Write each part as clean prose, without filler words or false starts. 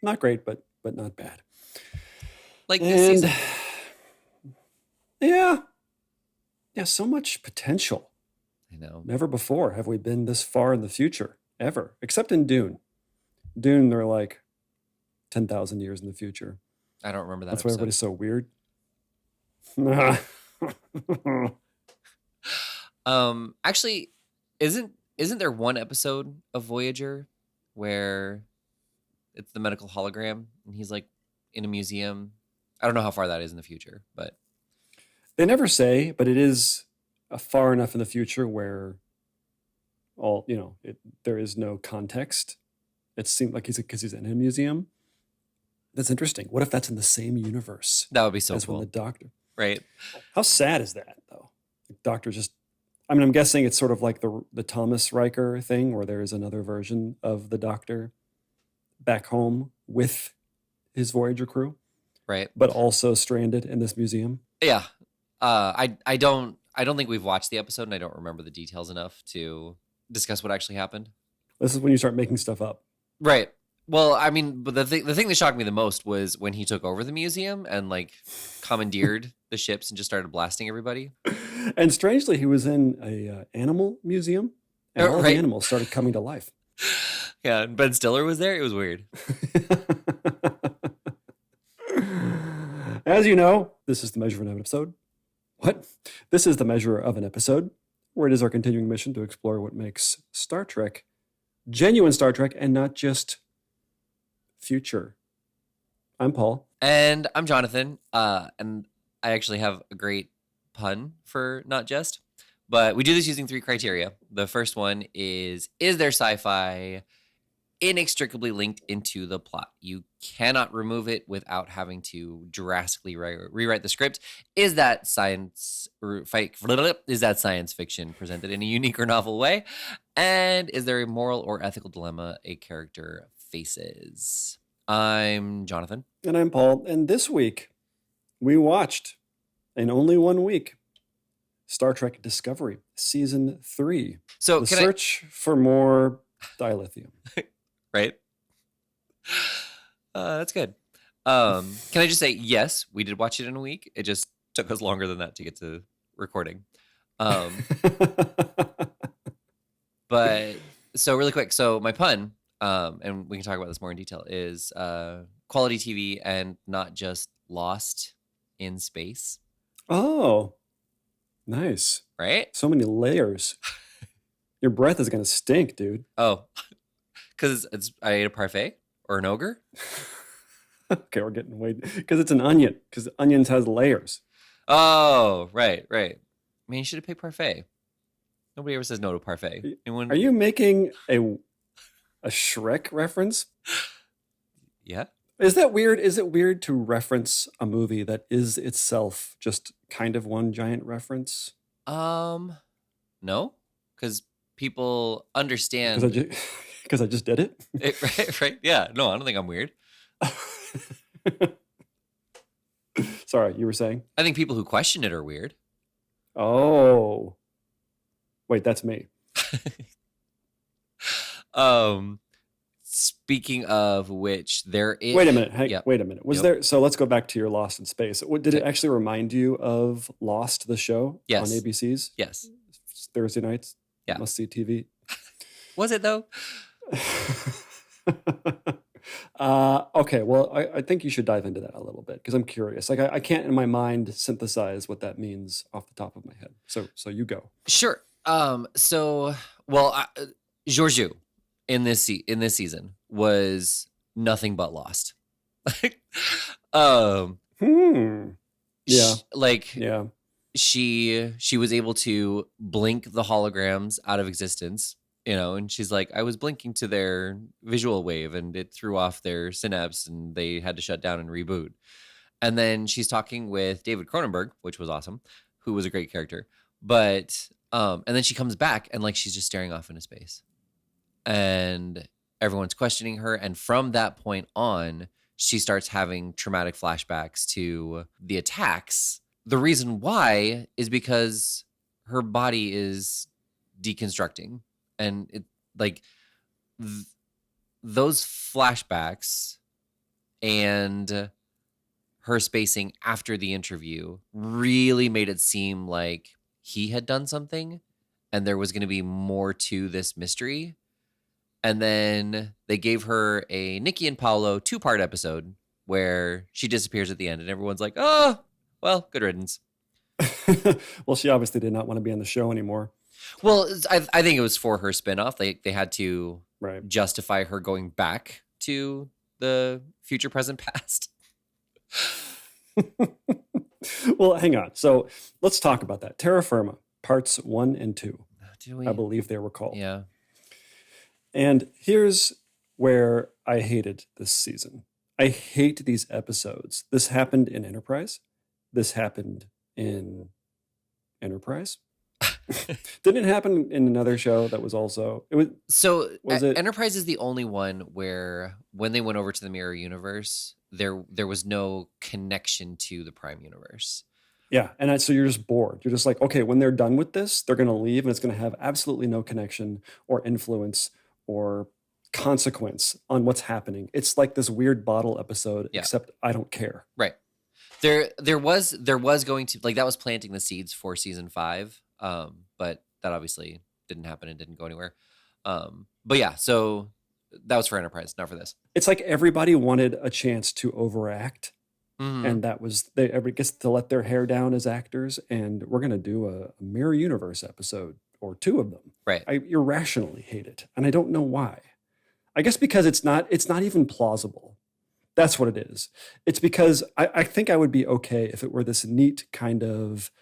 Not great, but not bad. Like this And season. yeah, so much potential. I know. Never before have we been this far in the future, ever, except in Dune. Dune, they're like 10,000 years in the future. I don't remember that That's why episode. everybody's so weird. Actually, isn't there one episode of Voyager where it's the medical hologram and he's like in a museum? I don't know how far that is in the future, but They never say, but it is far enough in the future where there is no context. It seemed like because he's in a museum. That's interesting. What if that's in the same universe that would be so as when the cool, doctor? right? How sad is that, though? The doctor just. I mean, I'm guessing it's sort of like the Thomas Riker thing, where there is another version of the doctor back home with his Voyager crew, Right. but also stranded in this museum. Yeah. I don't think we've watched the episode and I don't remember the details enough to discuss what actually happened. This is when you start making stuff up. Right. Well, I mean, but the thing that shocked me the most was when he took over the museum and like commandeered the ships and just started blasting everybody. And strangely, he was in a animal museum, and all the Right. animals started coming to life. Yeah, and Ben Stiller was there. It was weird. As you know, this is the measure of an episode. What? This is the measure of an episode, where it is our continuing mission to explore what makes Star Trek genuine Star Trek and not just future. I'm Paul. And I'm Jonathan. And I actually have a great pun for not just, but we do this using 3 criteria. The first one is there sci-fi inextricably linked into the plot? You cannot remove it without having to drastically rewrite the script. Is that science fiction presented in a unique or novel way? And is there a moral or ethical dilemma a character faces? I'm Jonathan. And I'm Paul. And this week, we watched, in only 1 week, Star Trek Discovery, Season 3. So the search for more dilithium. Right? That's good. Can I just say, yes, we did watch it in a week. It just took us longer than that to get to recording. But so really quick, so my pun, and we can talk about this more in detail, is quality TV and not just Lost in space. Oh, nice. Right? So many layers. Your breath is going to stink, dude. Oh, because I ate a parfait or an ogre? Okay, we're getting way... Because it's an onion. Because onions has layers. Oh, right. I mean, you should have picked parfait. Nobody ever says no to parfait. Are you making a Shrek reference? Yeah. Is that weird? Is it weird to reference a movie that is itself just kind of one giant reference? No, because people understand. Because I just did it? Right. Yeah. No, I don't think I'm weird. Sorry, you were saying? I think people who question it are weird. Oh. Wait, that's me. Speaking of which, there is... Wait a minute. Hey, wait a minute. Was there... So let's go back to your Lost in Space. Did it actually remind you of Lost, the show? Yes. On ABC's? Yes. Thursday nights? Yeah. Must-see TV? Was it, though? Okay, well, I think you should dive into that a little bit because I'm curious. Like, I can't in my mind synthesize what that means off the top of my head. So you go. Sure. Georgiou in this season was nothing but lost. Yeah. Yeah. She was able to blink the holograms out of existence, and she's like, I was blinking to their visual wave and it threw off their synapse and they had to shut down and reboot. And then she's talking with David Cronenberg, which was awesome, who was a great character. But and then she comes back and like she's just staring off into space. And everyone's questioning her. And from that point on, she starts having traumatic flashbacks to the attacks. The reason why is because her body is deconstructing. And it like those flashbacks and her spacing after the interview really made it seem like he had done something and there was going to be more to this mystery. And then they gave her a Nikki and Paolo 2-part episode where she disappears at the end and everyone's like, oh, well, good riddance. Well, she obviously did not want to be on the show anymore. Well, I think it was for her spinoff. They had to Right. justify her going back to the future, present, past. Well, hang on. So let's talk about that. Terra Firma, parts 1 and 2. Do we? I believe they were called. Yeah. And here's where I hated this season. I hate these episodes. This happened in Enterprise. This happened in Enterprise. Didn't it happen in another show that was also Enterprise is the only one where when they went over to the mirror universe, there was no connection to the Prime universe. Yeah, and so you're just bored. You're just like, okay, when they're done with this, they're going to leave and it's going to have absolutely no connection or influence or consequence on what's happening. It's like this weird bottle episode, except I don't care. Right. There was going to, like, that was planting the seeds for season 5. But that obviously didn't happen and didn't go anywhere. But yeah, so that was for Enterprise, not for this. It's like everybody wanted a chance to overact. Mm-hmm. And that was, everybody gets to let their hair down as actors. And we're going to do a Mirror Universe episode or 2 of them. Right. I irrationally hate it. And I don't know why. I guess because it's not even plausible. That's what it is. It's because I think I would be okay if it were this neat kind of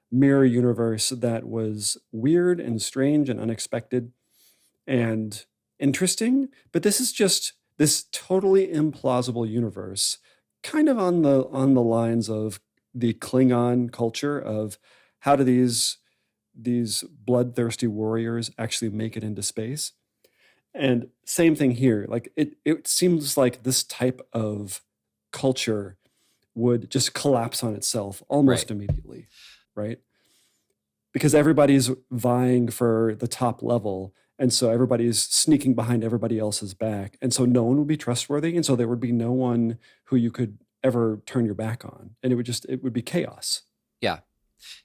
mirror universe that was weird and strange and unexpected and interesting. But this is just this totally implausible universe, kind of on the lines of the Klingon culture of how do these bloodthirsty warriors actually make it into space. And same thing here. Like it seems like this type of culture would just collapse on itself almost immediately, right? Because everybody's vying for the top level. And so everybody's sneaking behind everybody else's back. And so no one would be trustworthy. And so there would be no one who you could ever turn your back on. And it would be chaos. Yeah.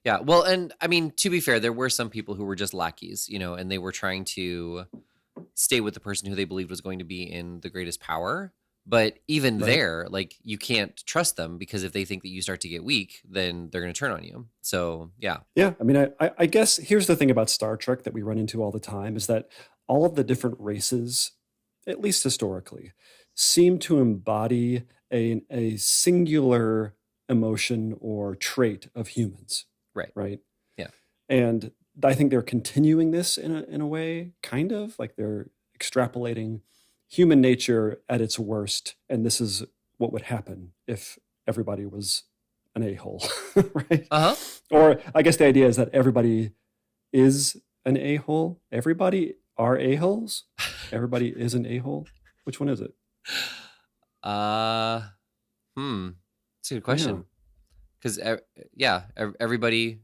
Yeah. Well, and I mean, to be fair, there were some people who were just lackeys, and they were trying to stay with the person who they believed was going to be in the greatest power. But even there, like, you can't trust them because if they think that you start to get weak, then they're going to turn on you. So, yeah. Yeah. I mean, I guess here's the thing about Star Trek that we run into all the time is that all of the different races, at least historically, seem to embody a singular emotion or trait of humans. Right. Right. Yeah. And I think they're continuing this in a way, kind of like they're extrapolating human nature at its worst. And this is what would happen if everybody was an a-hole, right? Uh-huh. Or I guess the idea is that everybody is an a-hole. Everybody are a-holes. Everybody is an a-hole. Which one is it? It's a good question. Because, everybody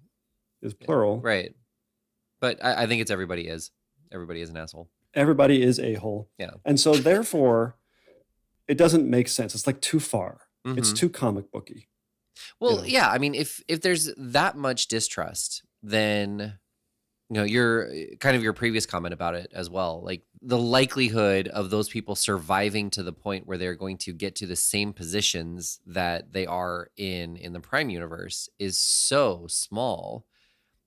is plural. Right. But I think it's everybody is. Everybody is an asshole. Everybody is a-hole. Yeah. And so therefore, it doesn't make sense. It's like too far. Mm-hmm. It's too comic booky. Well, yeah. I mean, if there's that much distrust, then, your kind of your previous comment about it as well, like the likelihood of those people surviving to the point where they're going to get to the same positions that they are in the Prime universe is so small.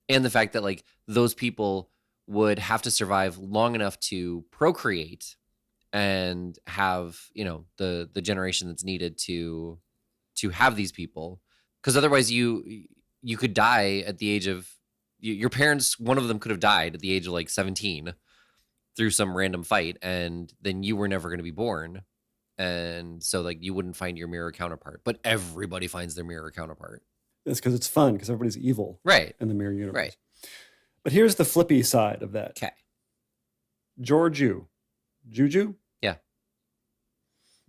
And the fact that, like, those people would have to survive long enough to procreate and have, the generation that's needed to have these people. Because otherwise you could die at the age of, your parents, one of them could have died at the age of like 17 through some random fight, and then you were never going to be born. And so, like, you wouldn't find your mirror counterpart, but everybody finds their mirror counterpart. That's because it's fun, because everybody's evil. Right. In the mirror universe. Right. But here's the flippy side of that. Okay. Georgiou. Juju? Yeah.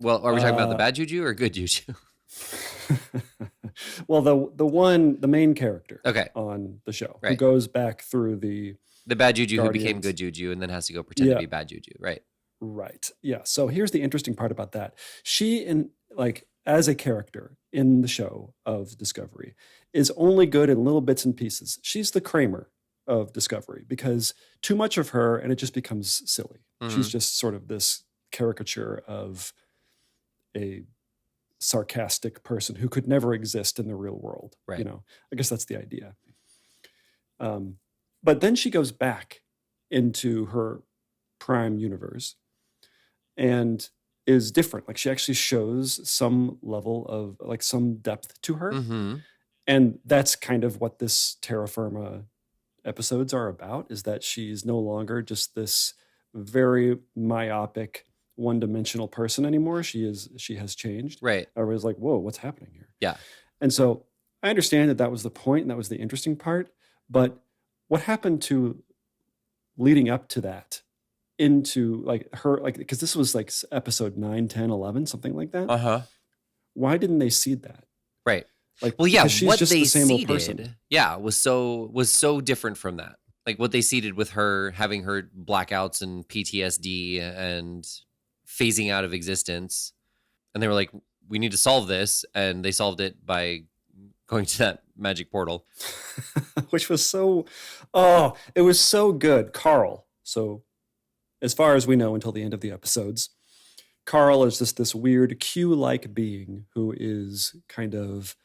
Well, are we talking about the bad juju or good juju? Well, the main character on the show, right, who goes back through the bad juju Guardians. Who became good juju and then has to go pretend to be bad juju. Right. Right. Yeah. So here's the interesting part about that. She like as a character in the show of Discovery, is only good in little bits and pieces. She's the Kramer of Discovery because too much of her and it just becomes silly. She's just sort of this caricature of a sarcastic person who could never exist in the real world. Right. You know, I guess that's the idea. But then she goes back into her prime universe and is different. Like she actually shows some level of like some depth to her. And that's kind of what this Terra Firma episodes are about, is that she's no longer just this very myopic, one-dimensional person anymore. She has changed. Right. I was like, whoa, what's happening here? Yeah. And so I understand that was the point and that was the interesting part, but what happened to leading up to that into like her, like, because this was like episode 9, 10, 11, something like that. Why didn't they seed that? Right. Like, well, yeah, she's what just they the same old seeded, person. was so different from that. Like what they seeded with her having her blackouts and PTSD and phasing out of existence. And they were like, we need to solve this. And they solved it by going to that magic portal. Which was it was so good. Carl. So as far as we know until the end of the episodes, Carl is just this weird Q-like being who is kind of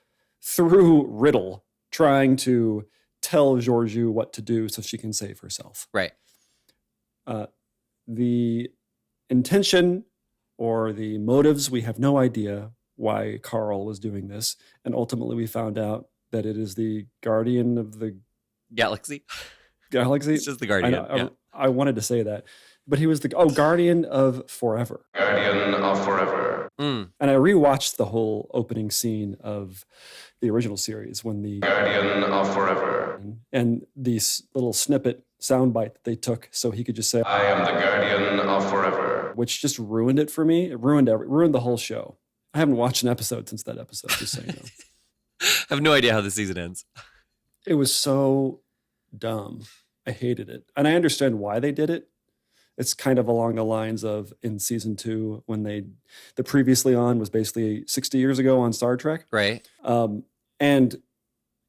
through riddle trying to tell Georgiou what to do so she can save herself. Right. The intention or the motives, we have no idea why Carl was doing this. And ultimately we found out that it is the guardian of the galaxy. It's just the guardian. I wanted to say that. But he was the guardian of forever. Guardian of forever. And I rewatched the whole opening scene of the original series when the Guardian of forever. And this little snippet soundbite that they took so he could just say, I am the guardian of forever. Which just ruined it for me. It ruined the whole show. I haven't watched an episode since that episode, just so you know. I have no idea how the season ends. It was so dumb. I hated it. And I understand why they did it. It's kind of along the lines of in season 2 when the previously on was basically 60 years ago on Star Trek. Right. And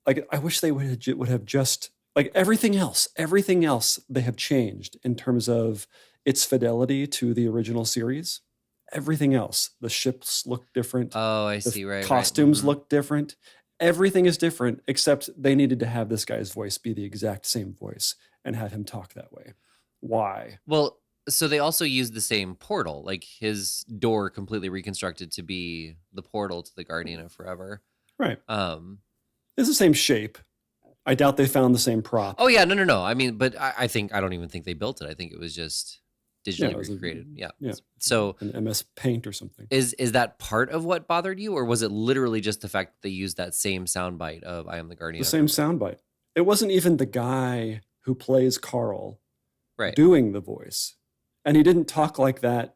like, I wish they would have just like everything else they have changed in terms of its fidelity to the original series. Everything else, the ships look different. Oh, I see. Right. Costumes look different. Everything is different, except they needed to have this guy's voice be the exact same voice and have him talk that way. Why? Well, so they also used the same portal, like his door completely reconstructed to be the portal to the Guardian of Forever. Right. It's the same shape. I doubt they found the same prop. Oh yeah, no. I mean, but I don't even think they built it. I think it was just digitally recreated. Yeah. So an MS Paint or something. Is that part of what bothered you, or was it literally just the fact that they used that same soundbite of "I am the Guardian"? The same soundbite. It wasn't even the guy who plays Carl right. doing the voice, and he didn't talk like that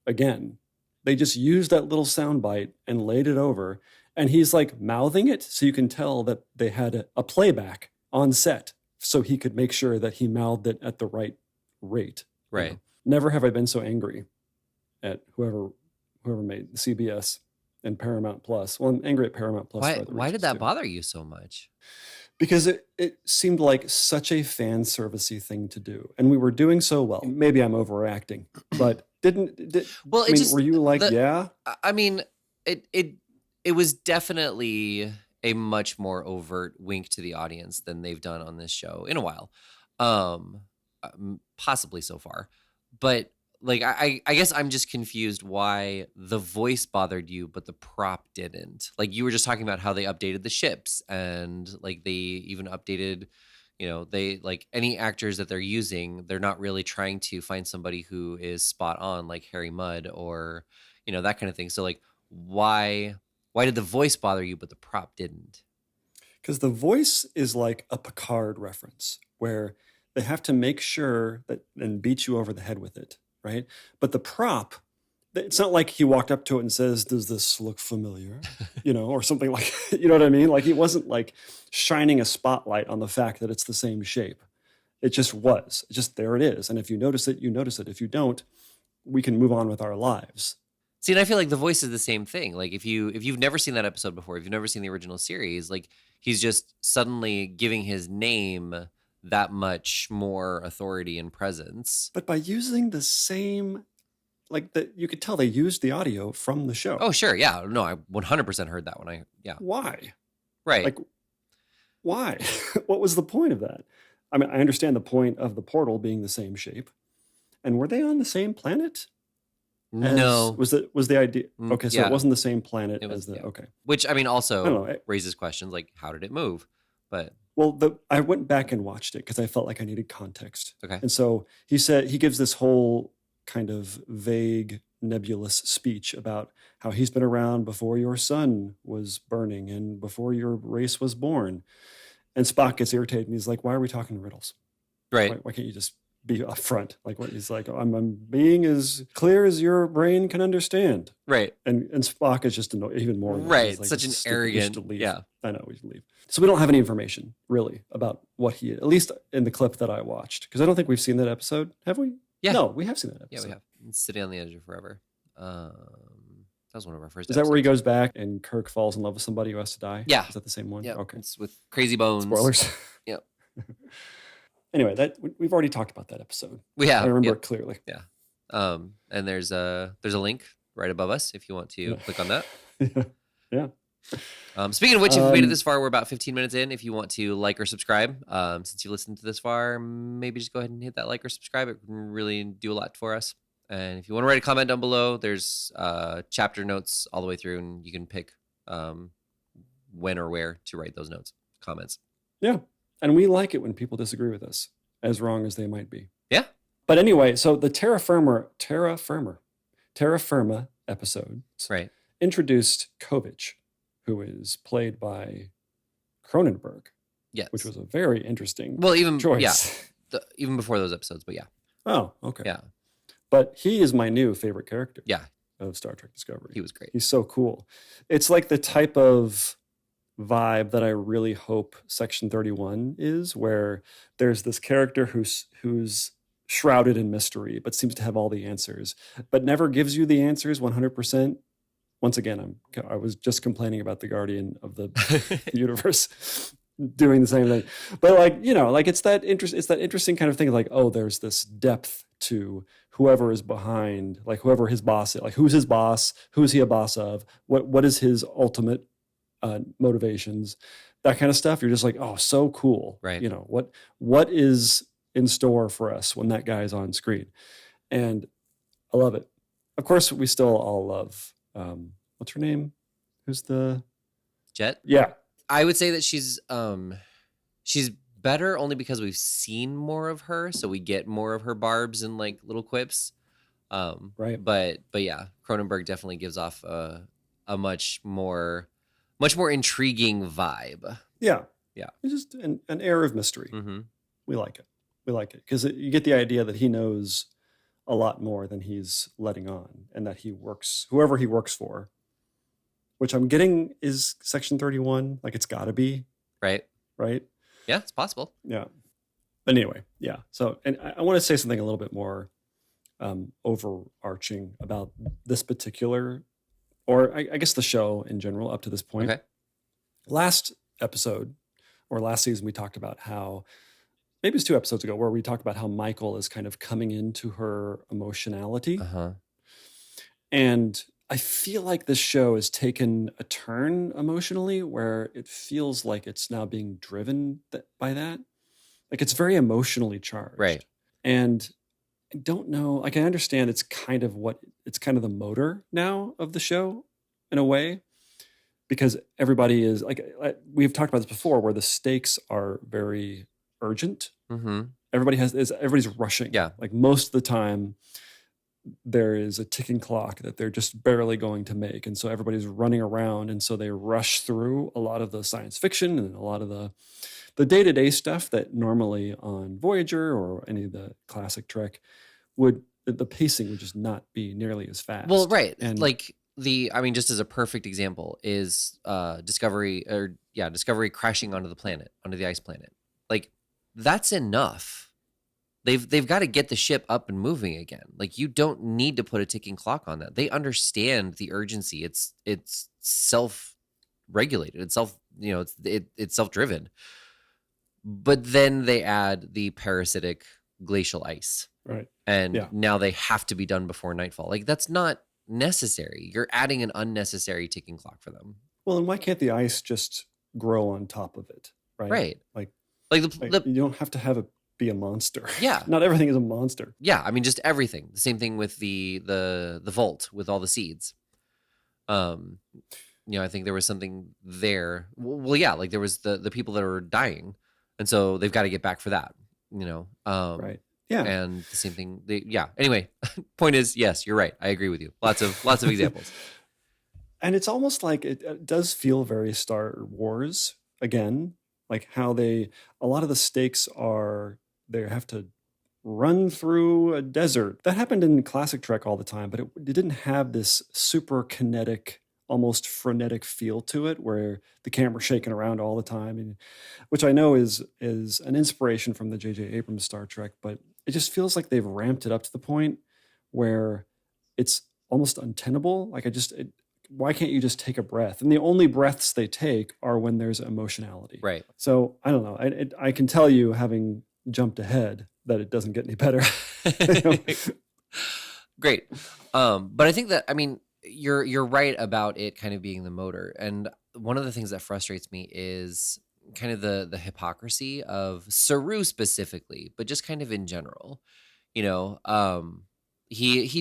again. They just used that little soundbite and laid it over, and he's like mouthing it, so you can tell that they had a playback on set, so he could make sure that he mouthed it at the right rate. Right. You know? Never have I been so angry at whoever made CBS and Paramount Plus. Well, I'm angry at Paramount Plus. Why did that bother you so much? Because it seemed like such a fan servicey thing to do, and we were doing so well. Maybe I'm overacting, but were you like, yeah? I mean, it was definitely a much more overt wink to the audience than they've done on this show in a while, possibly so far. But like, I guess I'm just confused why the voice bothered you, but the prop didn't. Like you were just talking about how they updated the ships and like they even updated, they like any actors that they're using, they're not really trying to find somebody who is spot on like Harry Mudd or, that kind of thing. So like, why did the voice bother you, but the prop didn't? Because the voice is like a Picard reference where they have to make sure that and beat you over the head with it, right? But the prop, it's not like he walked up to it and says, "Does this look familiar?" Or something like, you know what I mean? Like he wasn't like shining a spotlight on the fact that it's the same shape. It just was. There it is. And if you notice it, you notice it. If you don't, we can move on with our lives. See, and I feel like the voice is the same thing. Like if you've never seen that episode before, if you've never seen the original series, like he's just suddenly giving his name that much more authority and presence. But by using the same, you could tell they used the audio from the show. Oh, sure. Yeah. No, I 100% heard that one. Why? Right. Like, why? What was the point of that? I mean, I understand the point of the portal being the same shape. And were they on the same planet? No. Was the idea? Okay, so yeah. it wasn't the same planet It was, as the. yeah. Okay. Which, I mean, I also don't know. raises questions like, how did it move? But Well, I went back and watched it because I felt like I needed context. okay. And so he gives this whole kind of vague, nebulous speech about how he's been around before your sun was burning and before your race was born. And Spock gets irritated and he's like, why are we talking riddles? Right. Why can't you just be upfront? Like what he's like, I'm being as clear as your brain can understand. Right. And Spock is just even more. Right. Like, Such an stupid, we arrogant. should leave. Yeah. I know, we should leave. So we don't have any information really about what he, at least in the clip that I watched, because I don't think we've seen that episode. Have we? Yeah. No, we have seen that episode. Yeah, we have. It's Sitting on the Edge of Forever. That was one of our first. Is that where he goes back and Kirk falls in love with somebody who has to die? Yeah. Is that the same one? Yeah. Okay. It's with Crazy Bones. Spoilers. Yep. Anyway, we've already talked about that episode. We have. I remember it clearly. Yeah. And there's a link right above us if you want to click on that. Yeah. Speaking of which, if you made it this far, we're about 15 minutes in. If you want to like or subscribe, since you listened to this far, maybe just go ahead and hit that like or subscribe. It can really do a lot for us. And if you want to write a comment down below, there's chapter notes all the way through, and you can pick when or where to write those comments. Yeah. And we like it when people disagree with us, as wrong as they might be. Yeah. But anyway, so the terra firma episode introduced Kovich, who is played by Cronenberg. Yes. Which was a very interesting choice. Yeah. Even before those episodes, but yeah. Oh, okay. Yeah. But he is my new favorite character. Yeah. Of Star Trek Discovery. He was great. He's so cool. It's like the type of vibe that I really hope Section 31 is, where there's this character who's shrouded in mystery, but seems to have all the answers, but never gives you the answers 100%. Once again, I was just complaining about the Guardian of the universe doing the same thing, but it's that interesting kind of thing. Like, oh, there's this depth to whoever is behind, like whoever his boss is, like who's his boss, who's he a boss of, what is his ultimate motivations, that kind of stuff. You're just like, oh, so cool. Right. What is in store for us when that guy's on screen? And I love it. Of course, we still all love, what's her name? Who's the Jet? Yeah. I would say that she's better only because we've seen more of her, so we get more of her barbs and like little quips. Right. But yeah, Cronenberg definitely gives off a much more intriguing vibe. Yeah. Yeah. It's just an air of mystery. Mm-hmm. We like it. Because you get the idea that he knows a lot more than he's letting on, and that whoever he works for, which I'm getting is Section 31. Like, it's got to be. Right. Yeah, it's possible. Yeah. But anyway, yeah. So, and I want to say something a little bit more overarching about this particular, or I guess the show in general up to this point. Okay. Last episode, or last season, we talked about how, maybe it's 2 episodes ago, where we talked about how Michael is kind of coming into her emotionality. Uh-huh. And I feel like this show has taken a turn emotionally, where it feels like it's now being driven by that. Like, it's very emotionally charged. Right. And I don't know, like, I understand it's kind of the motor now of the show in a way, because everybody is like we've talked about this before, where the stakes are very urgent. Mm-hmm. Everybody's rushing. Yeah. Like, most of the time there is a ticking clock that they're just barely going to make. And so everybody's running around. And so they rush through a lot of the science fiction and a lot of the day-to-day stuff that normally on Voyager or any of the classic Trek the pacing would just not be nearly as fast. Well, right. And like just as a perfect example is Discovery crashing onto the ice planet. Like, that's enough they've got to get the ship up and moving again. Like, you don't need to put a ticking clock on that. They understand the urgency. It's self-regulated. It's it's self-driven. But then they add the parasitic glacial ice. Right. And now they have to be done before nightfall. Like, that's not necessary. You're adding an unnecessary ticking clock for them. Well, and why can't the ice just grow on top of it? Right. Like You don't have to have it be a monster. Yeah. Not everything is a monster. Yeah, I mean, just everything. The same thing with the vault with all the seeds. I think there was something there. Well, yeah, like there was the people that were dying, and so they've got to get back for that. Right. Yeah. And the same thing. Anyway, point is, yes, you're right. I agree with you. Lots of examples. And it's almost like it does feel very Star Wars again, like how a lot of the stakes are they have to run through a desert. That happened in classic Trek all the time, but it didn't have this super kinetic, almost frenetic feel to it, where the camera's shaking around all the time, and which I know is an inspiration from the J.J. Abrams Star Trek, but it just feels like they've ramped it up to the point where it's almost untenable. Like why can't you just take a breath? And the only breaths they take are when there's emotionality. Right. So I don't know. I can tell you, having jumped ahead, that it doesn't get any better. Great. But I think that, I mean, you're right about it kind of being the motor. And one of the things that frustrates me is kind of the hypocrisy of Saru specifically, but just kind of in general. He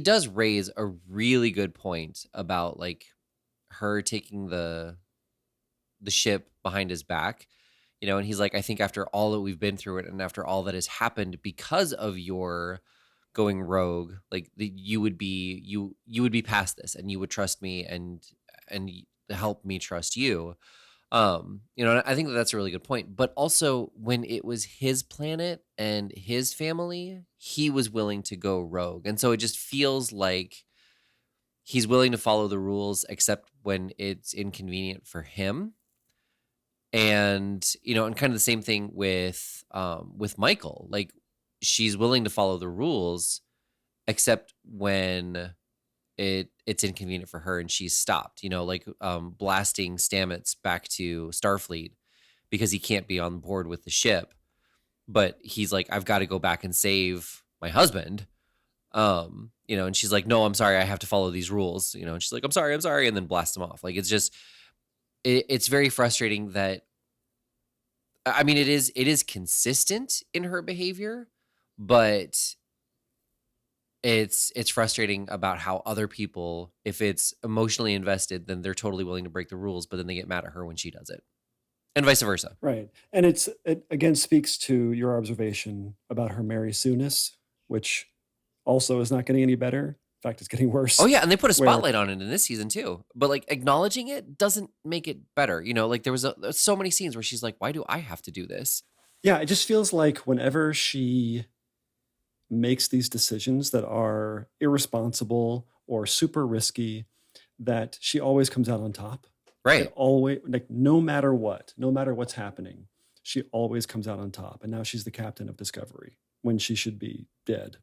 does raise a really good point about like her taking the ship behind his back, and he's like, I think after all that we've been through it and after all that has happened because of your going rogue, like you would be past this and you would trust me and help me trust you. And I think that's a really good point. But also, when it was his planet and his family, he was willing to go rogue. And so it just feels like he's willing to follow the rules, except when it's inconvenient for him. And, and kind of the same thing with Michael. Like, she's willing to follow the rules, except when it's inconvenient for her and she's stopped, like blasting Stamets back to Starfleet because he can't be on board with the ship. But he's like, I've got to go back and save my husband. And she's like, no, I'm sorry, I have to follow these rules. And she's like, I'm sorry, and then blast him off. Like, it's just, it's very frustrating that, I mean, it is consistent in her behavior, but it's frustrating about how other people, if it's emotionally invested, then they're totally willing to break the rules, but then they get mad at her when she does it, and vice versa. Right. And it again speaks to your observation about her Mary Sue-ness, which also is not getting any better. In fact, it's getting worse. Oh yeah, and they put a spotlight on it in this season too. But like, acknowledging it doesn't make it better. Like there's so many scenes where she's like, why do I have to do this? Yeah, it just feels like whenever she makes these decisions that are irresponsible or super risky, that she always comes out on top. Right. Always, like no matter what's happening, she always comes out on top. And now she's the captain of Discovery when she should be dead.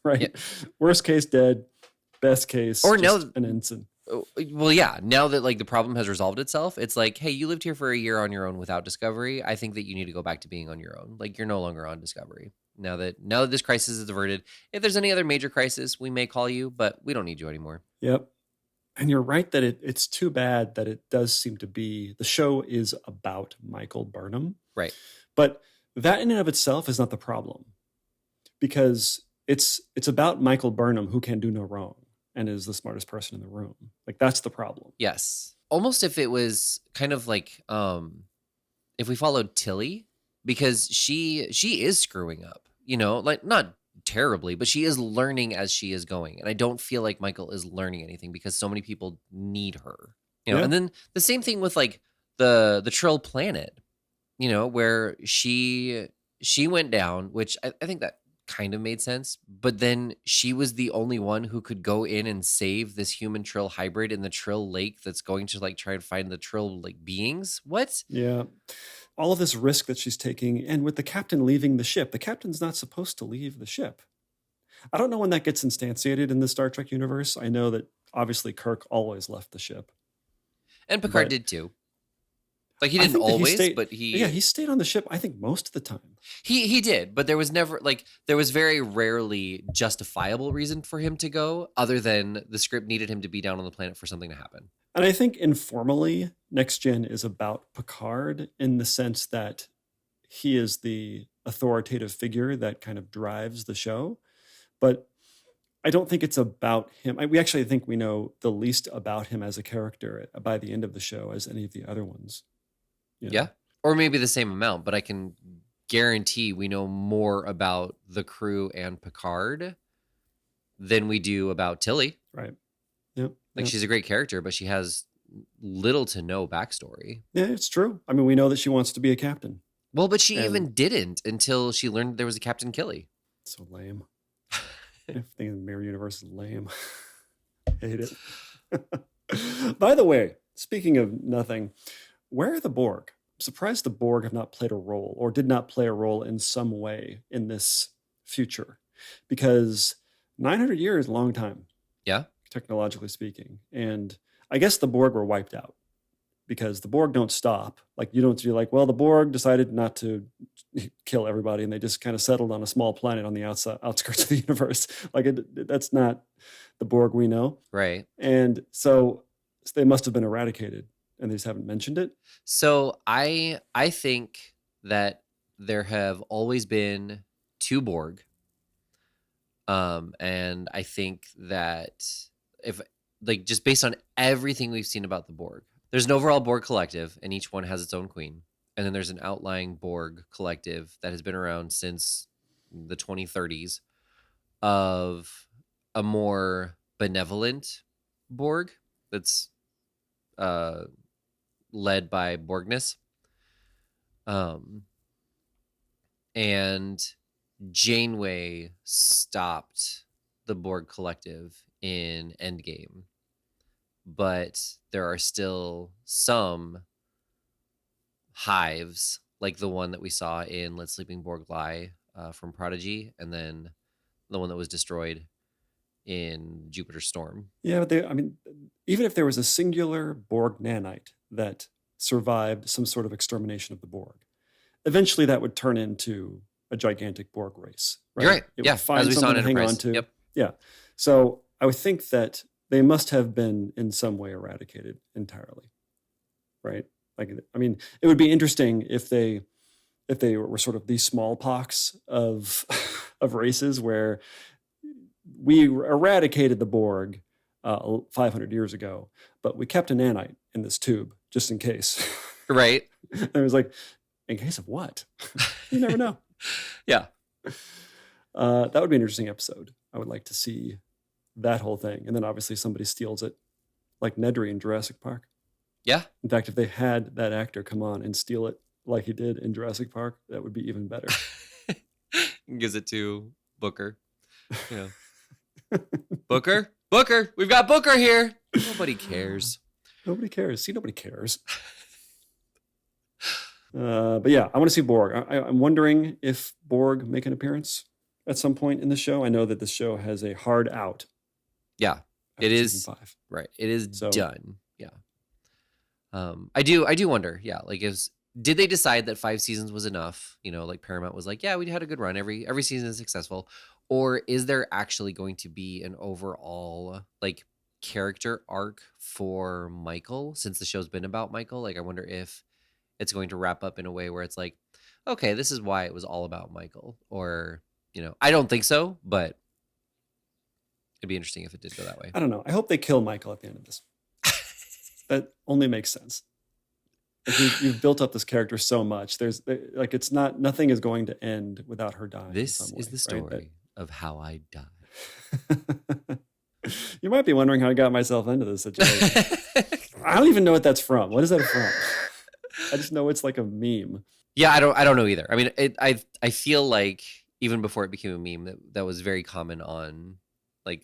Right. Yeah. Worst case dead, best case or just now an ensign. Well, yeah. Now that like the problem has resolved itself, it's like, hey, you lived here for a year on your own without Discovery. I think that you need to go back to being on your own. Like, you're no longer on Discovery. Now that this crisis is averted, if there's any other major crisis, we may call you, but we don't need you anymore. Yep. And you're right that it's too bad that it does seem to be, the show is about Michael Burnham. Right. But that in and of itself is not the problem, because it's about Michael Burnham, who can do no wrong and is the smartest person in the room. Like, that's the problem. Yes. Almost if it was kind of like, if we followed Tilly, because she is screwing up, like not terribly, but she is learning as she is going. And I don't feel like Michael is learning anything because so many people need her, yeah. And then the same thing with like the Trill planet, where she went down, which I think that kind of made sense, but then she was the only one who could go in and save this human Trill hybrid in the Trill lake that's going to like try and find the Trill like beings. What? Yeah. all of this risk that she's taking, and with the captain leaving the ship, the captain's not supposed to leave the ship. I don't know when that gets instantiated in the Star Trek universe. I know that obviously Kirk always left the ship. And Picard But did too. Like he I didn't think that always, but he stayed on the ship, I think, most of the time. he did, but there was never like there was very rarely justifiable reason for him to go, other than the script needed him to be down on the planet for something to happen. And I think informally, Next Gen is about Picard in the sense that he is the authoritative figure that kind of drives the show. But I don't think it's about him. We actually think we know the least about him as a character by the end of the show as any of the other ones. You know? Yeah. Or maybe the same amount, but I can guarantee we know more about the crew and Picard than we do about Tilly. Right. Yep. Like she's a great character, but she has little to no backstory. Yeah, it's true. I mean, we know that she wants to be a captain. Well, but she even didn't until she learned there was a Captain Killy. So lame. I think the Mirror Universe is lame. Hate it. By the way, speaking of nothing, where are the Borg? I'm surprised the Borg have not played a role or did not play a role in some way in this future, because 900 years is a long time. Yeah. Technologically speaking. And I guess the Borg were wiped out because the Borg don't stop. Like you don't be like, well, the Borg decided not to kill everybody and they just kind of settled on a small planet on the outskirts of the universe. Like that's not the Borg we know. Right. And so they must have been eradicated and they just haven't mentioned it. So I think that there have always been two Borg. And I think that if like just based on everything we've seen about the Borg, there's an overall Borg collective and each one has its own queen. And then there's an outlying Borg collective that has been around since the 2030s of a more benevolent Borg that's led by Borgness. And Janeway stopped the Borg collective in Endgame. But there are still some hives, like the one that we saw in Let Sleeping Borg Lie from Prodigy, and then the one that was destroyed in Jupiter Storm. Yeah, but even if there was a singular Borg nanite that survived some sort of extermination of the Borg, eventually that would turn into a gigantic Borg race. Right? You're right. It Yeah, would find as we saw in something to hang Enterprise. on to. Yep. Yeah. So I would think that they must have been in some way eradicated entirely. Right? Like, I mean, it would be interesting if they were sort of the smallpox of of races where we eradicated the Borg 500 years ago, but we kept a nanite in this tube just in case. Right. And it was like, in case of what? You never know. Yeah. That would be an interesting episode. I would like to see that whole thing. And then obviously somebody steals it, like Nedry in Jurassic Park. Yeah. In fact, if they had that actor come on and steal it like he did in Jurassic Park, that would be even better. Gives it to Booker. Yeah. Booker, we've got Booker here. Nobody cares. Nobody cares. See, nobody cares. But yeah, I want to see Borg. I'm wondering if Borg make an appearance at some point in the show. I know that this show has a hard out. Yeah, it is. Season 5. Right. It is done. Yeah. I do wonder. Yeah. Like, did they decide that 5 seasons was enough? You know, like Paramount was like, yeah, we had a good run. Every season is successful. Or is there actually going to be an overall like character arc for Michael, since the show's been about Michael? Like, I wonder if it's going to wrap up in a way where it's like, okay, this is why it was all about Michael. Or, you know, I don't think so, but it'd be interesting if it did go that way. I don't know. I hope they kill Michael at the end of this. That only makes sense. Like you've built up this character so much. Nothing is going to end without her dying. This in some way, is the story of how I died. You might be wondering how I got myself into this situation. I don't even know what that's from. What is that from? I just know it's like a meme. Yeah, I don't know either. I mean, I feel like even before it became a meme, that was very common on, like,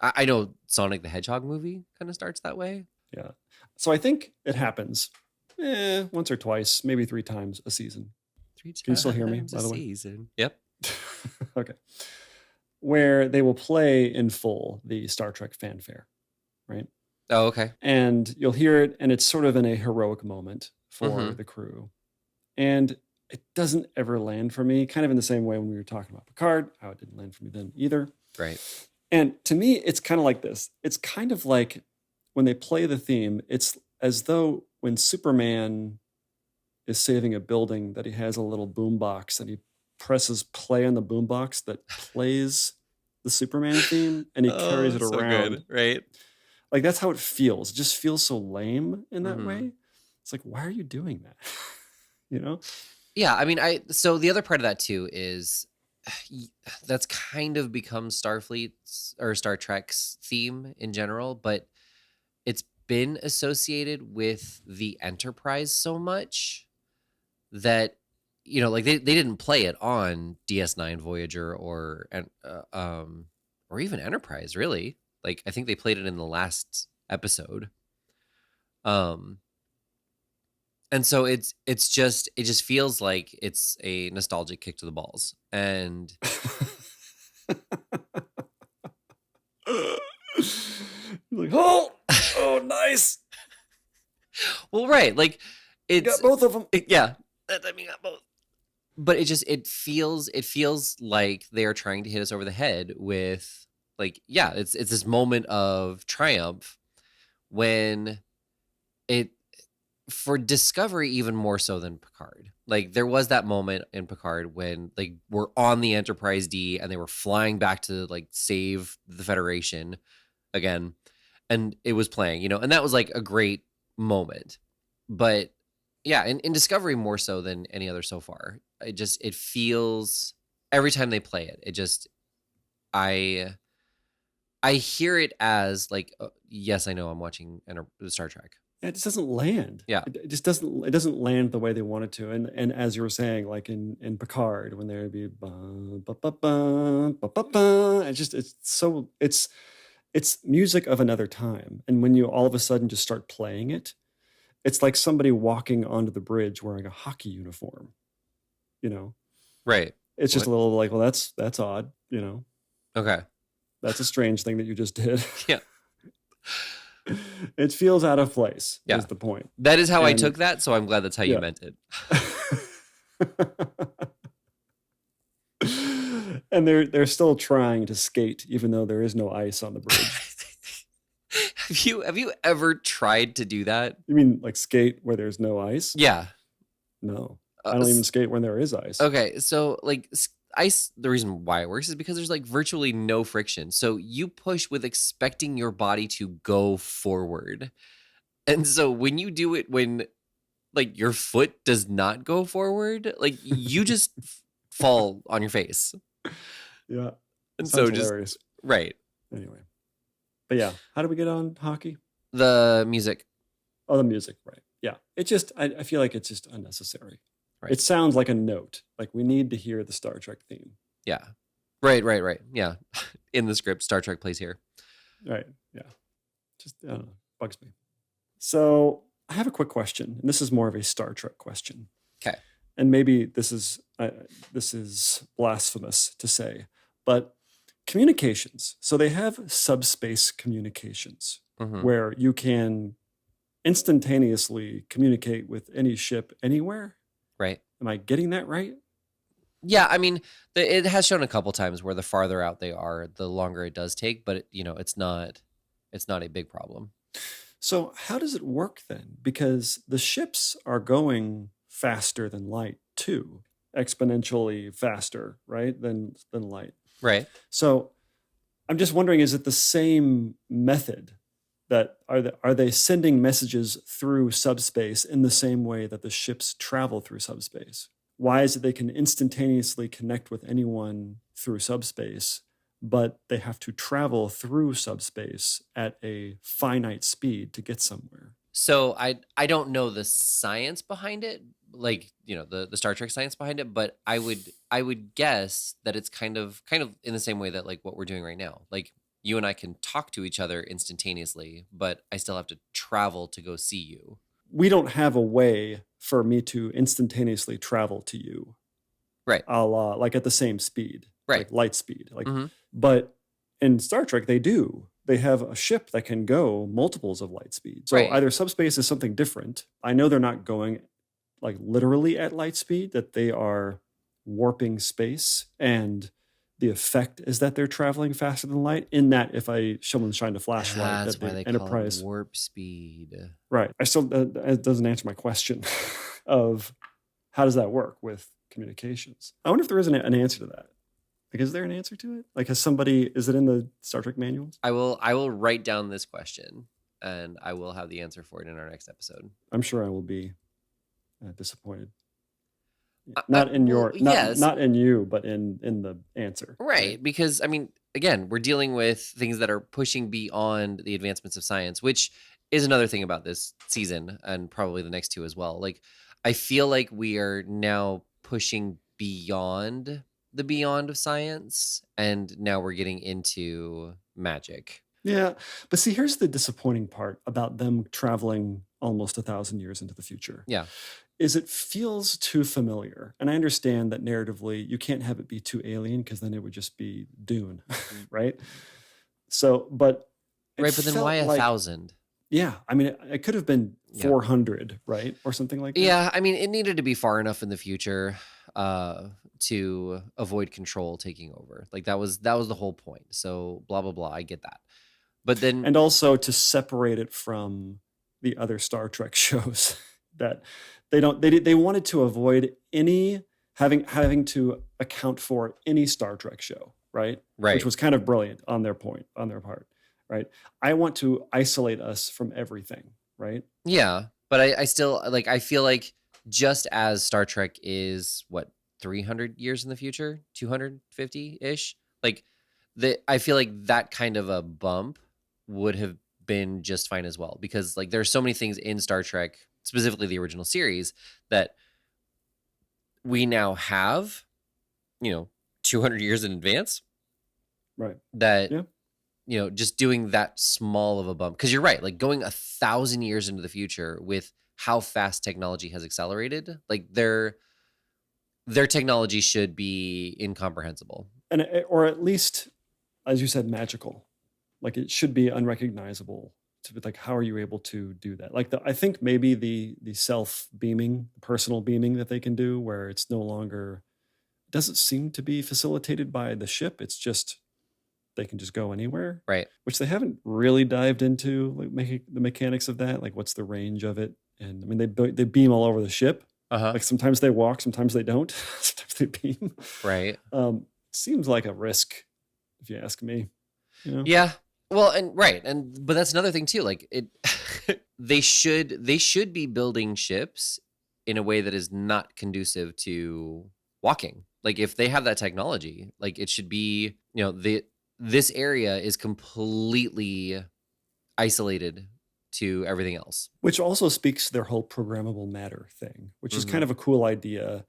I know Sonic the Hedgehog movie kind of starts that way. Yeah. So I think it happens once or twice, maybe 3 times a season. 3 times Can you still hear me, a by the way? season. Yep. Okay. Where they will play in full the Star Trek fanfare, right? Oh, okay. And you'll hear it, and it's sort of in a heroic moment for the crew. And it doesn't ever land for me, kind of in the same way when we were talking about Picard, how it didn't land for me then either. Right. And to me, it's kind of like this. It's kind of like when they play the theme, it's as though when Superman is saving a building that he has a little boombox and he presses play on the boombox that plays the Superman theme and he carries it so around. Good, right? Like that's how it feels. It just feels so lame in that way. It's like, why are you doing that? You know? Yeah, I mean, so the other part of that too is that's kind of become Starfleet's or Star Trek's theme in general, but it's been associated with the Enterprise so much that like they didn't play it on DS9, Voyager, or even Enterprise, really. Like I think they played it in the last episode. And so it just feels like it's a nostalgic kick to the balls. And like, oh, nice. well, right, like You got both of them. Yeah, I mean, got both. But it feels like they are trying to hit us over the head with like, yeah, it's this moment of triumph when for Discovery even more so than Picard. Like there was that moment in Picard when like we're on the Enterprise D and they were flying back to like save the Federation again, and it was playing, and that was like a great moment. But yeah, in Discovery more so than any other so far. It feels every time they play it just I hear it as like, yes, I know I'm watching Star Trek. It just doesn't land. Yeah. It just doesn't. It doesn't land the way they want it to. And as you were saying, like in Picard, when there would be it's music of another time. And when you all of a sudden just start playing it, it's like somebody walking onto the bridge wearing a hockey uniform. Right. It's just a little like, well, that's odd. Okay. That's a strange thing that you just did. Yeah. It feels out of place, Yeah. is the point. That is how I took that, so I'm glad that's how you meant it. And they're still trying to skate, even though there is no ice on the bridge. Have you ever tried to do that? You mean like skate where there's no ice? Yeah. No. I don't even skate when there is ice. Okay, so like ice, the reason why it works is because there's like virtually no friction. So you push with expecting your body to go forward. And so when you do it when like your foot does not go forward, like you just fall on your face. Yeah. And Sounds so hilarious. Right. Anyway. But yeah, how do we get on hockey? The music. Oh, the music, right. Yeah. It just, I feel like it's just unnecessary. Right. It sounds like a note. Like we need to hear the Star Trek theme. Yeah. Right. Yeah. In the script, Star Trek plays here. Right. Yeah. Just, I don't know. Bugs me. So I have a quick question, and this is more of a Star Trek question. Okay. And maybe this is blasphemous to say, but communications. So they have subspace communications where you can instantaneously communicate with any ship anywhere. Right. Am I getting that right? Yeah, I mean, it has shown a couple times where the farther out they are, the longer it does take. But it's not a big problem. So how does it work then? Because the ships are going faster than light too, exponentially faster, right? Than light. Right. So I'm just wondering, is it the same method? That are they sending messages through subspace in the same way that the ships travel through subspace? Why is it they can instantaneously connect with anyone through subspace, but they have to travel through subspace at a finite speed to get somewhere? So I don't know the science behind it, like the Star Trek science behind it, but I would guess that it's kind of in the same way that like what we're doing right now, like. You and I can talk to each other instantaneously, but I still have to travel to go see you. we don't have a way for me to instantaneously travel to you, Right. a la like at the same speed, Right. like light speed. Like, hmm but in Star Trek, they do. They have a ship that can go multiples of light speed. So Right. either subspace is something different. I know they're not going like literally at light speed, that they are warping space, and the effect is that they're traveling faster than light. In that, if someone's shine a flashlight, That's that why the they Enterprise, call it warp speed. right? I still it doesn't answer my question of how does that work with communications. I wonder if there is an answer to that. Like, is there an answer to it? Like, is it in the Star Trek manuals? I will write down this question, and I will have the answer for it in our next episode. I'm sure I will be disappointed. Not in well, yes. not in you, but in the answer. Right, because I mean, again, we're dealing with things that are pushing beyond the advancements of science, which is another thing about this season and probably the next two as well. Like, I feel like we are now pushing beyond the beyond of science, and now we're getting into magic. Yeah, but see, here's the disappointing part about them traveling almost 1,000 years into the future. Yeah. Is it feels too familiar. And I understand that narratively you can't have it be too alien, because then it would just be Dune, right? So, but it Right, but then felt why like- 1,000? Yeah, I mean, it could have been Yeah. 400, right? Or something like that. Yeah, I mean, it needed to be far enough in the future to avoid control taking over. Like that was the whole point. So blah blah blah. I get that, but then And also to separate it from the other Star Trek shows that they wanted to avoid any having to account for any Star Trek show, right? right, Which was kind of brilliant on their part, right? I want to isolate us from everything, right? yeah. But I still like. I feel like just as Star Trek is what 300 years in the future, 250 ish. Like I feel like that kind of a bump would have been just fine as well, because like there's so many things in Star Trek, specifically the original series, that we now have, 200 years in advance. Right. That, Yeah. Just doing that small of a bump. Because you're right, like going 1,000 years into the future with how fast technology has accelerated, like their technology should be incomprehensible. Or at least, as you said, magical. Like it should be unrecognizable. Like, how are you able to do that? Like I think maybe the self beaming, personal beaming that they can do, where it's no longer, doesn't seem to be facilitated by the ship. It's just they can just go anywhere, Right. which they haven't really dived into, like making the mechanics of that. Like, what's the range of it? And I mean, they beam all over the ship. Uh-huh. Like sometimes they walk, sometimes they don't. Sometimes they beam. Right. Seems like a risk, if you ask me. Yeah. Well, but that's another thing too. Like it, they should be building ships in a way that is not conducive to walking. Like if they have that technology, like it should be, this area is completely isolated to everything else. Which also speaks to their whole programmable matter thing, which is kind of a cool idea,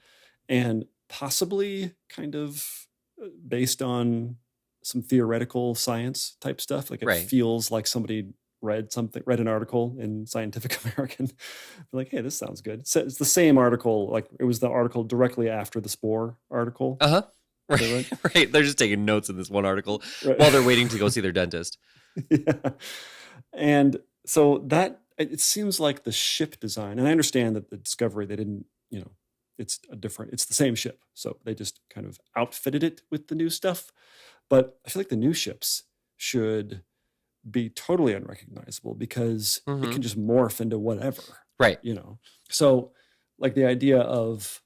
and possibly kind of based on some theoretical science type stuff. Like it feels like somebody read an article in Scientific American. Like, hey, this sounds good. It's the same article. Like it was the article directly after the Spore article. Uh-huh. Right. Right. They're just taking notes in this one article while they're waiting to go see their dentist. Yeah. And so it seems like the ship design, and I understand that the Discovery, they didn't, it's the same ship. So they just kind of outfitted it with the new stuff. But I feel like the new ships should be totally unrecognizable, because it can just morph into whatever. Right. So like the idea of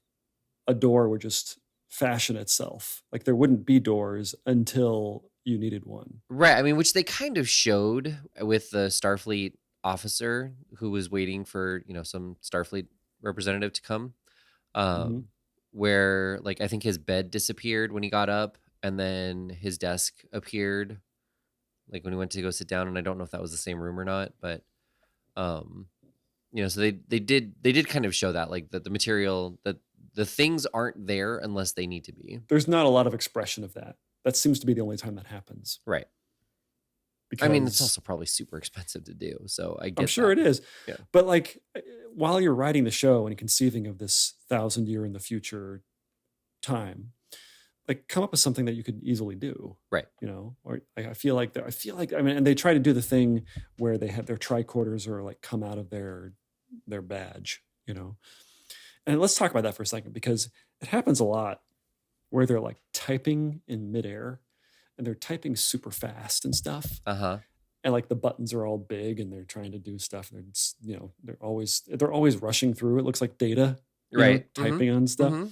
a door would just fashion itself. Like there wouldn't be doors until you needed one. Right. I mean, which they kind of showed with the Starfleet officer who was waiting for, some Starfleet representative to come. Where like I think his bed disappeared when he got up, and then his desk appeared like when he went to go sit down, and I don't know if that was the same room or not, but so they did kind of show that, like that the material, that the things aren't there unless they need to be. There's not a lot of expression of that. That seems to be the only time that happens. Right. Because I mean, it's also probably super expensive to do. So I get I'm sure that. it is. Yeah. But like while you're writing the show and conceiving of this 1,000-year in the future time, like come up with something that you could easily do. Right. Or I feel like I mean, and they try to do the thing where they have their tricorders or like come out of their badge, And let's talk about that for a second, because it happens a lot where they're like typing in midair and they're typing super fast and stuff. Uh-huh. And like the buttons are all big and they're trying to do stuff. And they're always rushing through. It looks like data, Right. typing on stuff. Mm-hmm.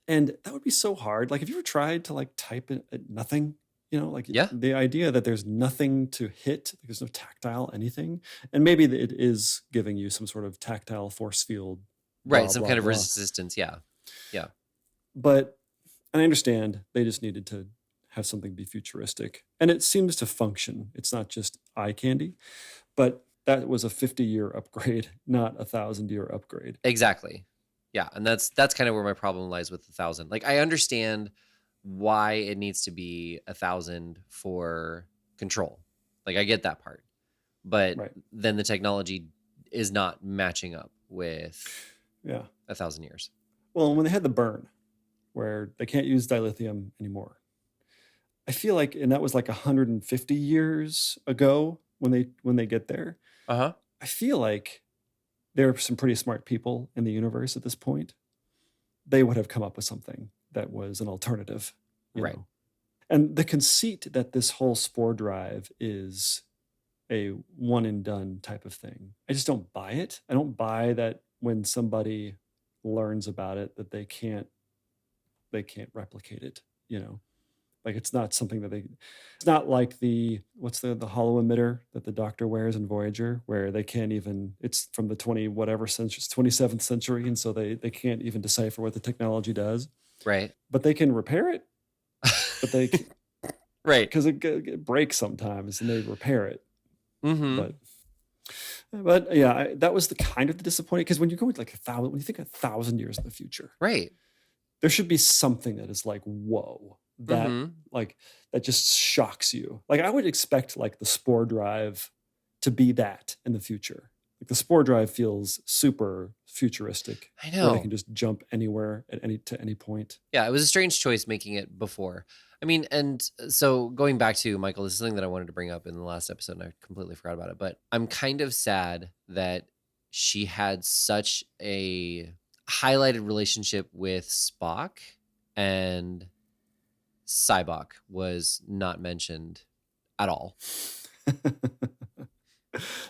And that would be so hard. Like, have you ever tried to like type at nothing? Like Yeah. the idea that there's nothing to hit, like there's no tactile anything. And maybe it is giving you some sort of tactile force field. Right. Blah, Some blah, kind of blah. resistance. Yeah. Yeah. But I understand they just needed to have something be futuristic. And it seems to function. It's not just eye candy. But that was a 50-year upgrade, not a 1,000-year upgrade. Exactly. Yeah. And that's kind of where my problem lies with 1,000. Like, I understand why it needs to be 1,000 for control. Like, I get that part. But Right. then the technology is not matching up with Yeah. 1,000 years. Well, when they had the burn, where they can't use dilithium anymore, I feel like, and that was like 150 years ago when they get there. Uh-huh. I feel like there are some pretty smart people in the universe at this point. They would have come up with something that was an alternative, Right. And the conceit that this whole spore drive is a one and done type of thing, I just don't buy it. I don't buy that when somebody learns about it that they can't replicate it. Like it's not something that it's not like what's the hollow emitter that the Doctor wears in Voyager, where they can't even, it's from the 27th century, and so they can't even decipher what the technology does. Right. But they can repair it. But they Right. because it breaks sometimes, and they repair it. Mm-hmm. But yeah, that was the kind of the disappointing, because when you go with like 1,000, when you think 1,000 years in the future, Right. there should be something that is like, whoa, that Mhm. like that just shocks you. Like I would expect like the spore drive to be that in the future. Like the spore drive feels super futuristic. I Where know. they can just jump anywhere at any point. Yeah, it was a strange choice making it before. I mean, and so going back to Michael, this is something that I wanted to bring up in the last episode, and I completely forgot about it. But I'm kind of sad that she had such a highlighted relationship with Spock, and Cybok was not mentioned at all.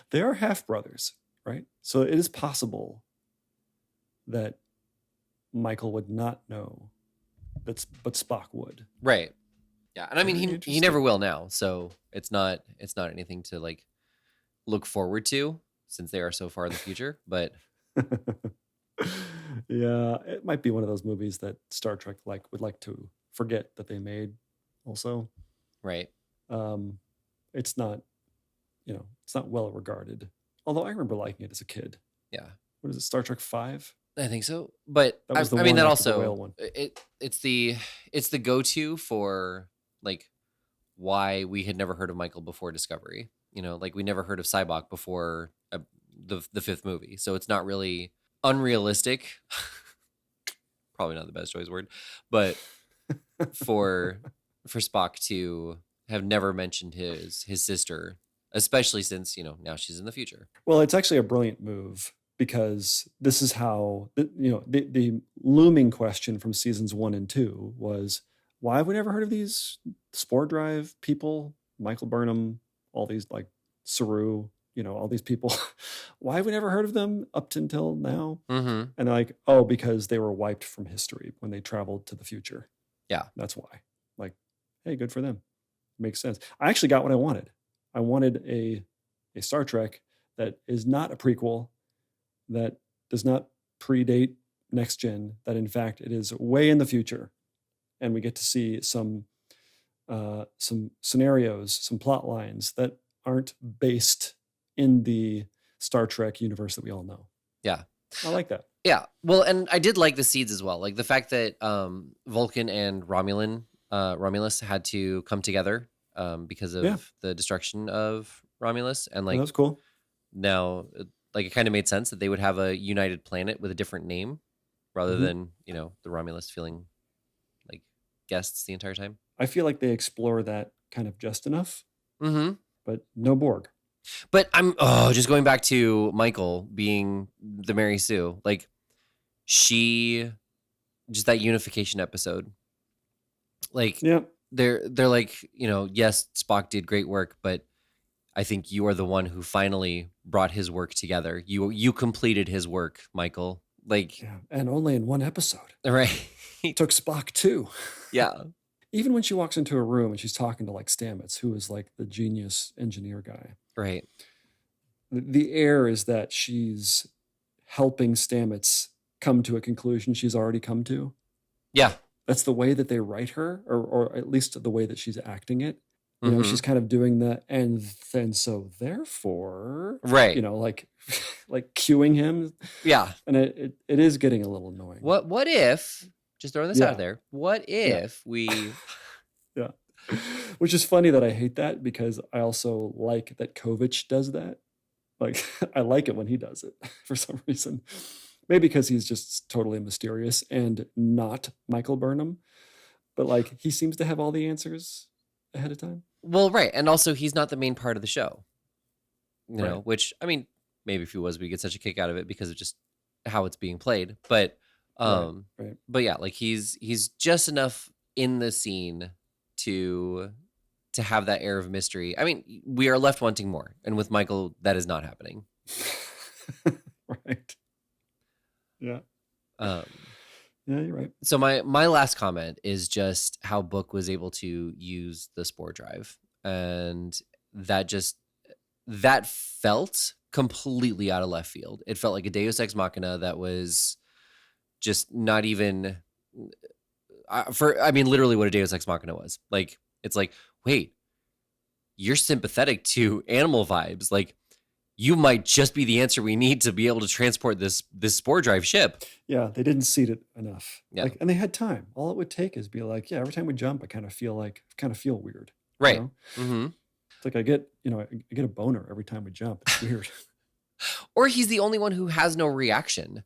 They are half brothers, right? So it is possible that Michael would not know but Spock would. Right. Yeah, and I mean Very he interesting. never will now, so it's not anything to like look forward to since they are so far in the future. But Yeah, it might be one of those movies that Star Trek would like to forget that they made. Also, right. It's not, it's not well regarded. Although I remember liking it as a kid. Yeah. What is it, Star Trek 5? I think so, but That was the I mean one that after the whale also one. it's the go-to for like why we had never heard of Michael before Discovery. Like we never heard of Cybok before the fifth movie, so it's not really unrealistic. Probably not the best choice word, but for Spock to have never mentioned his sister, especially since now she's in the future. Well, it's actually a brilliant move, because this is how the looming question from seasons 1 and 2 was, why have we never heard of these spore drive people, Michael Burnham, all these like Saru, all these people? Why have we never heard of them up until now? Mm-hmm. And they're like, oh, because they were wiped from history when they traveled to the future. Yeah. That's why. Like, hey, good for them. Makes sense. I actually got what I wanted. I wanted a Star Trek that is not a prequel, that does not predate Next Gen, that in fact it is way in the future. And we get to see some scenarios, some plot lines that aren't based in the Star Trek universe that we all know. Yeah. I like that. Yeah. Well, and I did like the seeds as well. Like the fact that Vulcan and Romulus had to come together because of Yeah. the destruction of Romulus, and That like was cool. now, like it kind of made sense that they would have a united planet with a different name rather Mhm. than the Romulus feeling like guests the entire time. I feel like they explore that kind of just enough, Mm-hmm. but no Borg. But I'm just going back to Michael being the Mary Sue, like she just that unification episode, like Yeah. they're like, yes, Spock did great work, but I think you are the one who finally brought his work together. You completed his work, Michael. Like, Yeah. And only in one episode. right? It took Spock 2. Yeah, Even when she walks into a room and she's talking to like Stamets, who is like the genius engineer guy, right. the air is that she's helping Stamets come to a conclusion she's already come to. Yeah. That's the way that they write her, or at least the way that she's acting it. Mhm. She's kind of doing that, and then so therefore, Right. like cueing him, Yeah. and it is getting a little annoying. What if, just throwing this Yeah. out there, what if we Yeah. Which is funny that I hate that, because I also like that Kovich does that. Like, I like it when he does it for some reason. Maybe because he's just totally mysterious and not Michael Burnham. But like, he seems to have all the answers ahead of time. well, right, and also he's not the main part of the show. Right. Which, I mean, maybe if he was, we get such a kick out of it because of just how it's being played. But Right. but yeah, like he's just enough in the scene to have that air of mystery. I mean, we are left wanting more, and with Michael, that is not happening. Right. Yeah. Um, Yeah, you're right. so my last comment is just how Book was able to use the spore drive, and that felt completely out of left field. It felt like a Deus Ex Machina that was just not even literally what a Deus Ex Machina was. Like, it's like, wait, you're sympathetic to animal vibes. Like, you might just be the answer we need to be able to transport this spore drive ship. Yeah, they didn't seed it enough. Yeah. Like, and they had time. All it would take is be like, yeah, every time we jump, I kind of feel weird. Right. You know? Mm-hmm. It's like I get a boner every time we jump. It's weird. Or he's the only one who has no reaction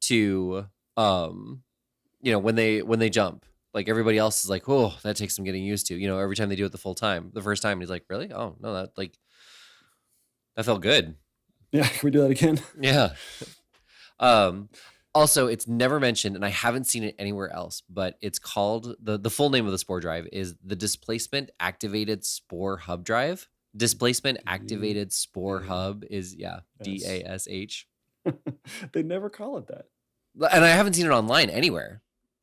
to when they jump. Like, everybody else is like, oh, that takes some getting used to. Every time they do it the first time, he's like, really? Oh no, that felt good. Yeah, can we do that again? Yeah. Also, it's never mentioned, and I haven't seen it anywhere else, but it's called, the full name of the spore drive is the Displacement Activated Spore Hub Drive. Displacement Activated Spore Hub is, DASH. They never call it that. And I haven't seen it online anywhere.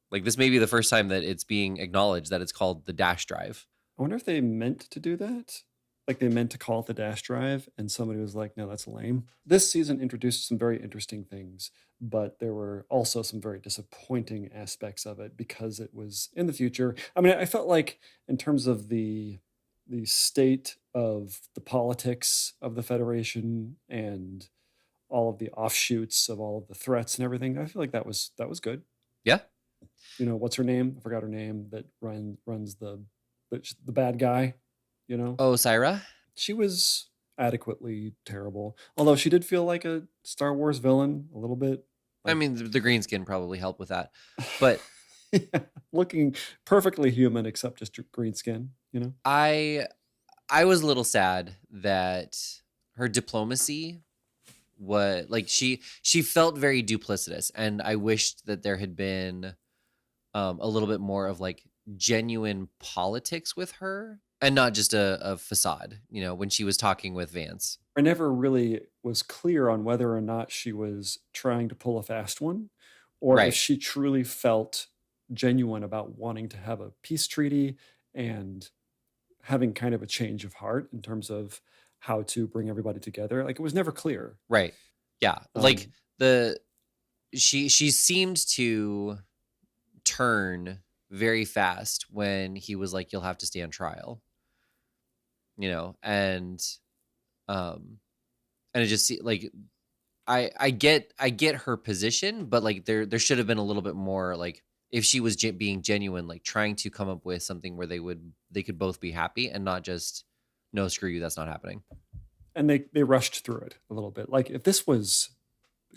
Like, this may be the first time that it's being acknowledged that it's called the Dash Drive. I wonder if they meant to do that. Like, they meant to call it the dash drive, and somebody was like, no, that's lame. This season introduced some very interesting things, but there were also some very disappointing aspects of it because it was in the future. I mean, I felt like in terms of the state of the politics of the Federation and all of the offshoots of all of the threats and everything, I feel like that was good. Yeah. What's her name? I forgot her name. That runs the bad guy. Oh, Syra? She was adequately terrible, although she did feel like a Star Wars villain a little bit. I mean, the green skin probably helped with that, but yeah, looking perfectly human except just green skin. I was a little sad that her diplomacy was like, she felt very duplicitous, and I wished that there had been a little bit more of like genuine politics with her, and not just a facade, when she was talking with Vance. I never really was clear on whether or not she was trying to pull a fast one, or Right. if she truly felt genuine about wanting to have a peace treaty and having kind of a change of heart in terms of how to bring everybody together. Like, it was never clear. Right. Yeah. Like, she seemed to turn very fast when he was like, you'll have to stay on trial. And it just like, I get her position, but like there should have been a little bit more, like, if she was being genuine, like trying to come up with something where they could both be happy and not just, no, screw you, that's not happening. And they rushed through it a little bit. Like if this was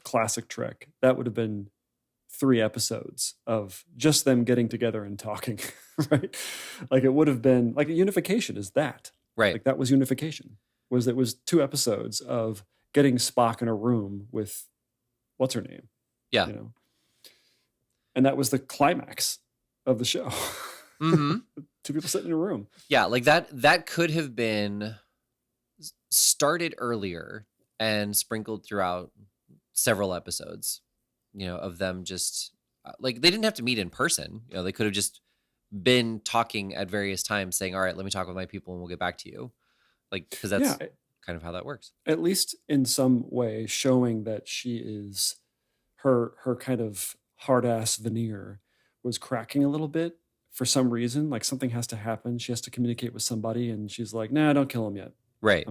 classic Trek, that would have been 3 episodes of just them getting together and talking, right? Like it would have been like a unification is that. Right. Like that was unification. It was 2 episodes of getting Spock in a room with what's her name? Yeah. You know. And that was the climax of the show. Mm-hmm. 2 people sitting in a room. Yeah, like that could have been started earlier and sprinkled throughout several episodes, of them just like they didn't have to meet in person. They could have just been talking at various times saying, all right, let me talk with my people and we'll get back to you. Like, because that's kind of how that works. At least in some way showing that she is her kind of hard ass veneer was cracking a little bit for some reason. Like something has to happen. She has to communicate with somebody and she's like, nah, don't kill him yet. Right.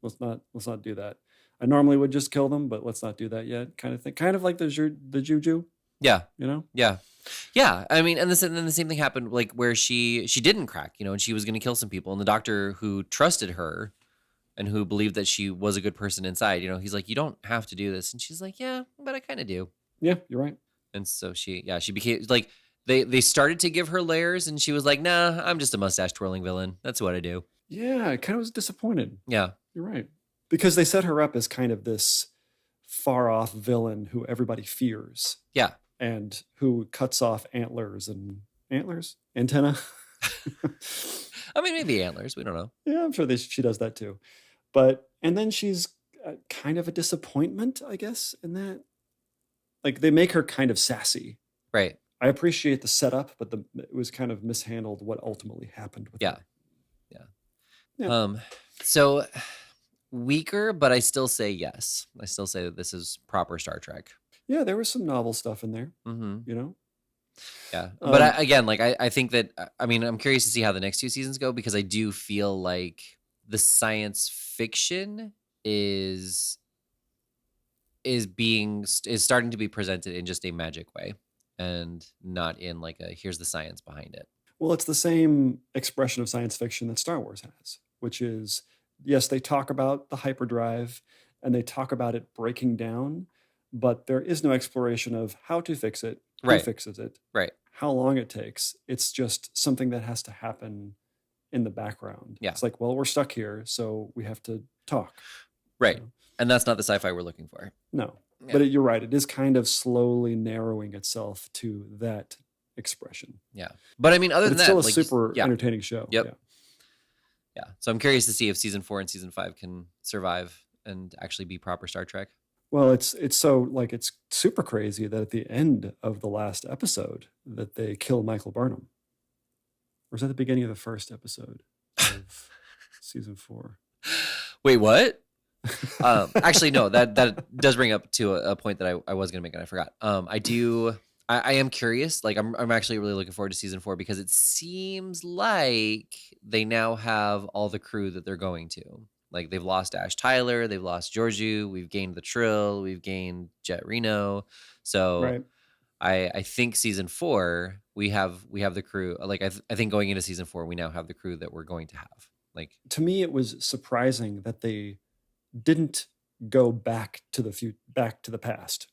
Let's not do that. I normally would just kill them, but let's not do that yet, kind of thing. Kind of like the Georgiou. Yeah. Yeah. Yeah. I mean, and then the same thing happened, like where she didn't crack, and she was going to kill some people, and the doctor who trusted her and who believed that she was a good person inside, he's like, you don't have to do this, and she's like, yeah, but I kind of do. Yeah, you're right. And so she became like they started to give her layers, and she was like, nah, I'm just a mustache-twirling villain. That's what I do. Yeah, I kind of was disappointed. Yeah. You're right. Because they set her up as kind of this far-off villain who everybody fears. Yeah. And who cuts off antenna. I mean, maybe antlers. We don't know. Yeah, I'm sure she does that too. And then she's kind of a disappointment, I guess, in that. Like they make her kind of sassy. Right. I appreciate the setup, but it was kind of mishandled what ultimately happened with her. Yeah. So weaker, but I still say yes. I still say that this is proper Star Trek. Yeah, there was some novel stuff in there. Mm-hmm. Yeah, but I think that I'm curious to see how the next 2 seasons go, because I do feel like the science fiction is starting to be presented in just a magic way, and not in like a here's the science behind it. Well, it's the same expression of science fiction that Star Wars has, which is, yes, they talk about the hyperdrive and they talk about it breaking down, but there is no exploration of how to fix it, who fixes it, how long it takes. It's just something that has to happen in the background. Yeah. It's like, well, we're stuck here, so we have to talk. Right. And that's not the sci-fi we're looking for. No. Yeah. But you're right. It is kind of slowly narrowing itself to that expression. Yeah. But I mean, other than that, it's still a super entertaining show. Yep. Yeah. So I'm curious to see if season 4 and season 5 can survive and actually be proper Star Trek. Well, it's super crazy that at the end of the last episode that they kill Michael Burnham. Or was that the beginning of the first episode of season 4? Wait, what? Actually, no, that does bring up to a point that I was going to make and I forgot. I am curious. Like I'm actually really looking forward to season 4, because it seems like they now have all the crew that they're going to. Like they've lost Ash Tyler, they've lost Georgiou, we've gained the Trill, we've gained Jet Reno. So I think season 4 we have the crew. Like I think going into season 4 we now have the crew that we're going to have. Like, to me, it was surprising that they didn't go back to the past.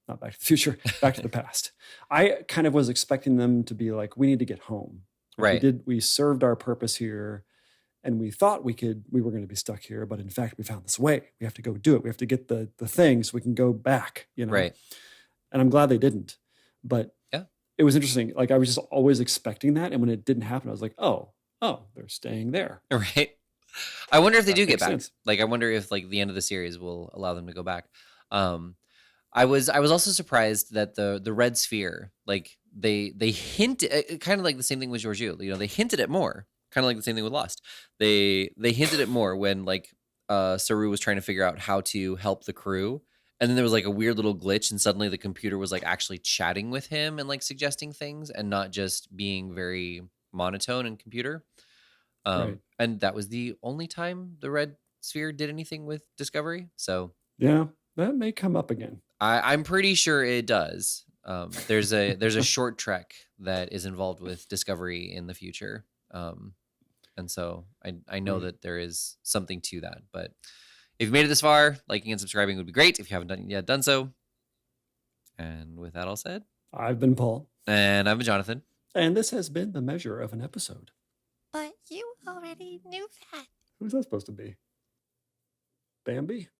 Not back to the future, back to the past. I kind of was expecting them to be like, we need to get home. Right. We served our purpose here, and we thought we were going to be stuck here, but in fact, we found this way. We have to go do it. We have to get the thing so we can go back, Right. And I'm glad they didn't. But yeah, it was interesting. Like I was just always expecting that. And when it didn't happen, I was like, oh, they're staying there. Right. I wonder if they do get back. Sense. Like, I wonder if like the end of the series will allow them to go back. I was also surprised that the red sphere, like they hinted, kind of like the same thing with Georgiou. They hinted at more, kind of like the same thing with Lost. They hinted at more when like Saru was trying to figure out how to help the crew, and then there was like a weird little glitch, and suddenly the computer was like actually chatting with him and like suggesting things, and not just being very monotone and computer. Right. And that was the only time the red sphere did anything with Discovery. So yeah, that may come up again. I'm pretty sure it does. There's a short trek that is involved with Discovery in the future. And so I know that there is something to that. But if you made it this far, liking and subscribing would be great. If you haven't yet done so. And with that all said, I've been Paul. And I'm Jonathan. And this has been The Measure of an Episode. But you already knew that. Who's that supposed to be? Bambi?